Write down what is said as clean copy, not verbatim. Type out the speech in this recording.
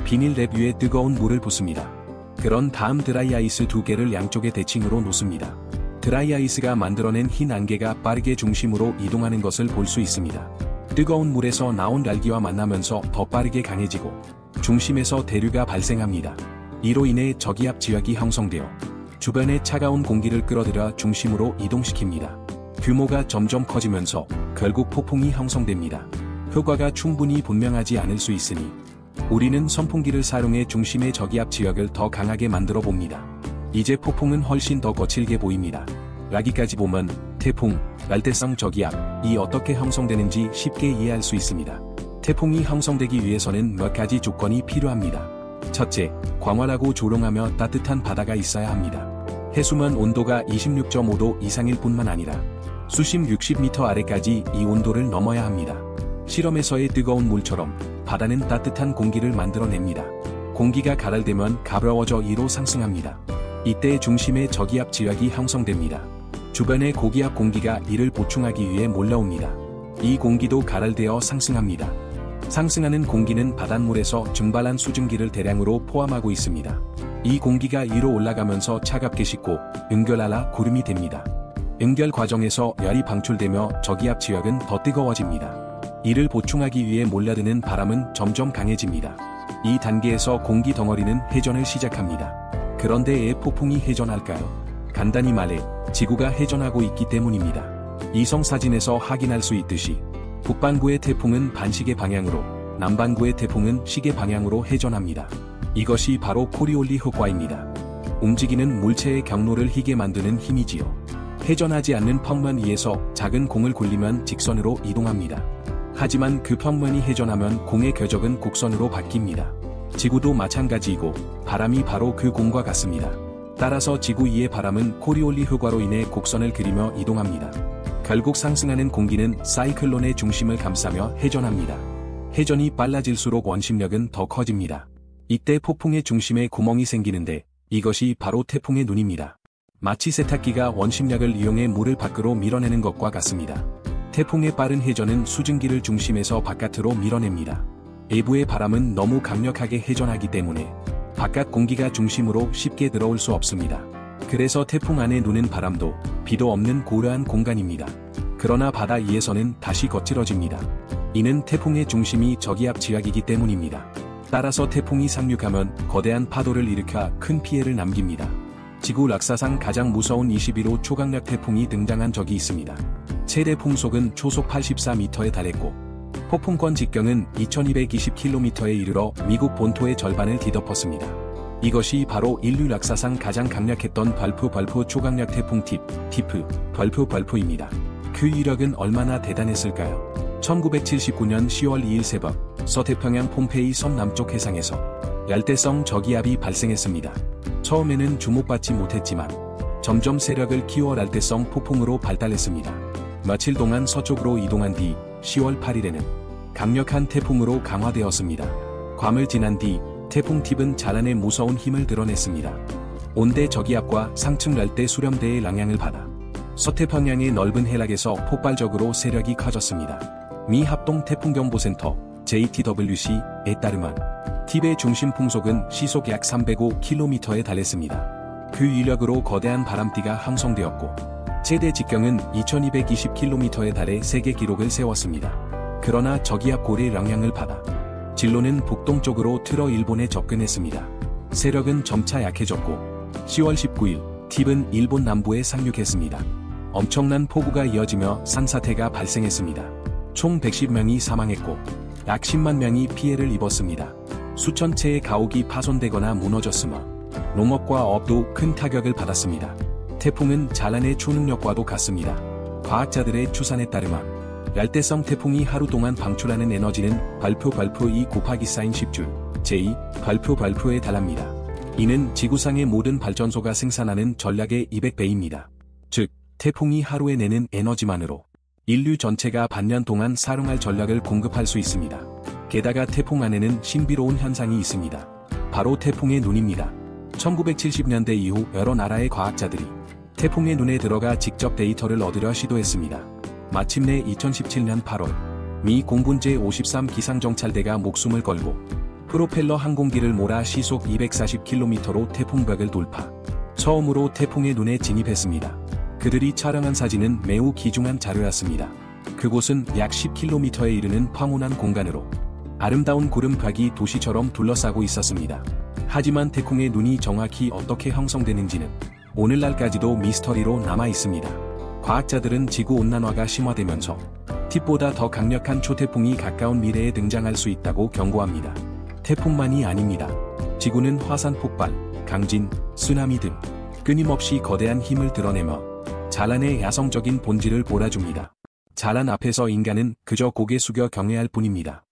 비닐랩 위에 뜨거운 물을 붓습니다. 그런 다음 드라이아이스 2개를 양쪽에 대칭으로 놓습니다. 드라이아이스가 만들어낸 흰 안개가 빠르게 중심으로 이동하는 것을 볼 수 있습니다. 뜨거운 물에서 나온 날기와 만나면서 더 빠르게 강해지고 중심에서 대류가 발생합니다. 이로 인해 저기압 지역이 형성되어 주변의 차가운 공기를 끌어들여 중심으로 이동시킵니다. 규모가 점점 커지면서 결국 폭풍이 형성됩니다. 효과가 충분히 분명하지 않을 수 있으니 우리는 선풍기를 사용해 중심의 저기압 지역을 더 강하게 만들어 봅니다. 이제 폭풍은 훨씬 더 거칠게 보입니다. 여기까지 보면 태풍, 열대성 저기압이 어떻게 형성되는지 쉽게 이해할 수 있습니다. 태풍이 형성되기 위해서는 몇 가지 조건이 필요합니다. 첫째, 광활하고 조용하며 따뜻한 바다가 있어야 합니다. 해수면 온도가 26.5도 이상일 뿐만 아니라 수심 60m 아래까지 이 온도를 넘어야 합니다. 실험에서의 뜨거운 물처럼 바다는 따뜻한 공기를 만들어냅니다. 공기가 가열되면 가벼워져 2로 상승합니다. 이때 중심의 저기압 지역이 형성됩니다. 주변의 고기압 공기가 이를 보충하기 위해 몰려옵니다. 이 공기도 가열되어 상승합니다. 상승하는 공기는 바닷물에서 증발한 수증기를 대량으로 포함하고 있습니다. 이 공기가 위로 올라가면서 차갑게 식고 응결하라 구름이 됩니다. 응결 과정에서 열이 방출되며 저기압 지역은 더 뜨거워집니다. 이를 보충하기 위해 몰려드는 바람은 점점 강해집니다. 이 단계에서 공기 덩어리는 회전을 시작합니다. 그런데 왜 폭풍이 회전할까요? 간단히 말해 지구가 회전하고 있기 때문입니다. 이성 사진에서 확인할 수 있듯이 북반구의 태풍은 반시계 방향으로, 남반구의 태풍은 시계 방향으로 회전합니다. 이것이 바로 코리올리 효과입니다. 움직이는 물체의 경로를 희게 만드는 힘이지요. 회전하지 않는 평면 위에서 작은 공을 굴리면 직선으로 이동합니다. 하지만 그 평면이 회전하면 공의 궤적은 곡선으로 바뀝니다. 지구도 마찬가지이고 바람이 바로 그 공과 같습니다. 따라서 지구 위의 바람은 코리올리 효과로 인해 곡선을 그리며 이동합니다. 결국 상승하는 공기는 사이클론의 중심을 감싸며 회전합니다. 회전이 빨라질수록 원심력은 더 커집니다. 이때 폭풍의 중심에 구멍이 생기는데 이것이 바로 태풍의 눈입니다. 마치 세탁기가 원심력을 이용해 물을 밖으로 밀어내는 것과 같습니다. 태풍의 빠른 회전은 수증기를 중심에서 바깥으로 밀어냅니다. 외부의 바람은 너무 강력하게 회전하기 때문에 바깥 공기가 중심으로 쉽게 들어올 수 없습니다. 그래서 태풍 안에 누는 바람도 비도 없는 고요한 공간입니다. 그러나 바다 위에서는 다시 거칠어집니다. 이는 태풍의 중심이 저기압 지역이기 때문입니다. 따라서 태풍이 상륙하면 거대한 파도를 일으켜 큰 피해를 남깁니다. 지구 역사상 가장 무서운 21호 초강력 태풍이 등장한 적이 있습니다. 최대 풍속은 초속 84m에 달했고 폭풍권 직경은 2220km에 이르러 미국 본토의 절반을 뒤덮었습니다. 이것이 바로 인류 역사상 가장 강력했던 벌프 초강력 태풍 티프 벌프입니다. 그 위력은 얼마나 대단했을까요? 1979년 10월 2일 새벽 서태평양 폼페이 섬 남쪽 해상에서 열대성 저기압이 발생했습니다. 처음에는 주목받지 못했지만 점점 세력을 키워 열대성 폭풍으로 발달했습니다. 며칠 동안 서쪽으로 이동한 뒤 10월 8일에는 강력한 태풍으로 강화되었습니다. 괌을 지난 뒤 태풍 팁은 자란의 무서운 힘을 드러냈습니다. 온대 저기압과 상층 열대 수렴대의 영향을 받아 서태평양의 넓은 해락에서 폭발적으로 세력이 커졌습니다. 미 합동태풍경보센터 JTWC에 따르면 팁의 중심 풍속은 시속 약 305km에 달했습니다. 그 위력으로 거대한 바람띠가 형성되었고 최대 직경은 2220km에 달해 세계 기록을 세웠습니다. 그러나 저기압 고리의 영향을 받아 진로는 북동쪽으로 틀어 일본에 접근했습니다. 세력은 점차 약해졌고 10월 19일 팁은 일본 남부에 상륙했습니다. 엄청난 폭우가 이어지며 산사태가 발생했습니다. 총 110명이 사망했고 약 10만 명이 피해를 입었습니다. 수천 채의 가옥이 파손되거나 무너졌으며 농업과 업도 큰 타격을 받았습니다. 태풍은 자란의 초능력과도 같습니다. 과학자들의 추산에 따르면 열대성 태풍이 하루 동안 방출하는 에너지는 벌프 2 곱하기 사인 10줄 j 벌프에 달합니다. 이는 지구상의 모든 발전소가 생산하는 전력의 200배입니다. 즉 태풍이 하루에 내는 에너지만으로 인류 전체가 반년 동안 사용할 전력을 공급할 수 있습니다. 게다가 태풍 안에는 신비로운 현상이 있습니다. 바로 태풍의 눈입니다. 1970년대 이후 여러 나라의 과학자들이 태풍의 눈에 들어가 직접 데이터를 얻으려 시도했습니다. 마침내 2017년 8월 미 공군 제53 기상정찰대가 목숨을 걸고 프로펠러 항공기를 몰아 시속 240km로 태풍벽을 돌파. 처음으로 태풍의 눈에 진입했습니다. 그들이 촬영한 사진은 매우 귀중한 자료였습니다. 그곳은 약 10km에 이르는 황홀한 공간으로 아름다운 구름박이 도시처럼 둘러싸고 있었습니다. 하지만 태풍의 눈이 정확히 어떻게 형성되는지는 오늘날까지도 미스터리로 남아 있습니다. 과학자들은 지구온난화가 심화되면서 팁보다 더 강력한 초태풍이 가까운 미래에 등장할 수 있다고 경고합니다. 태풍만이 아닙니다. 지구는 화산 폭발, 강진, 쓰나미 등 끊임없이 거대한 힘을 드러내며 자란의 야성적인 본질을 몰아줍니다. 자란 앞에서 인간은 그저 고개 숙여 경외할 뿐입니다.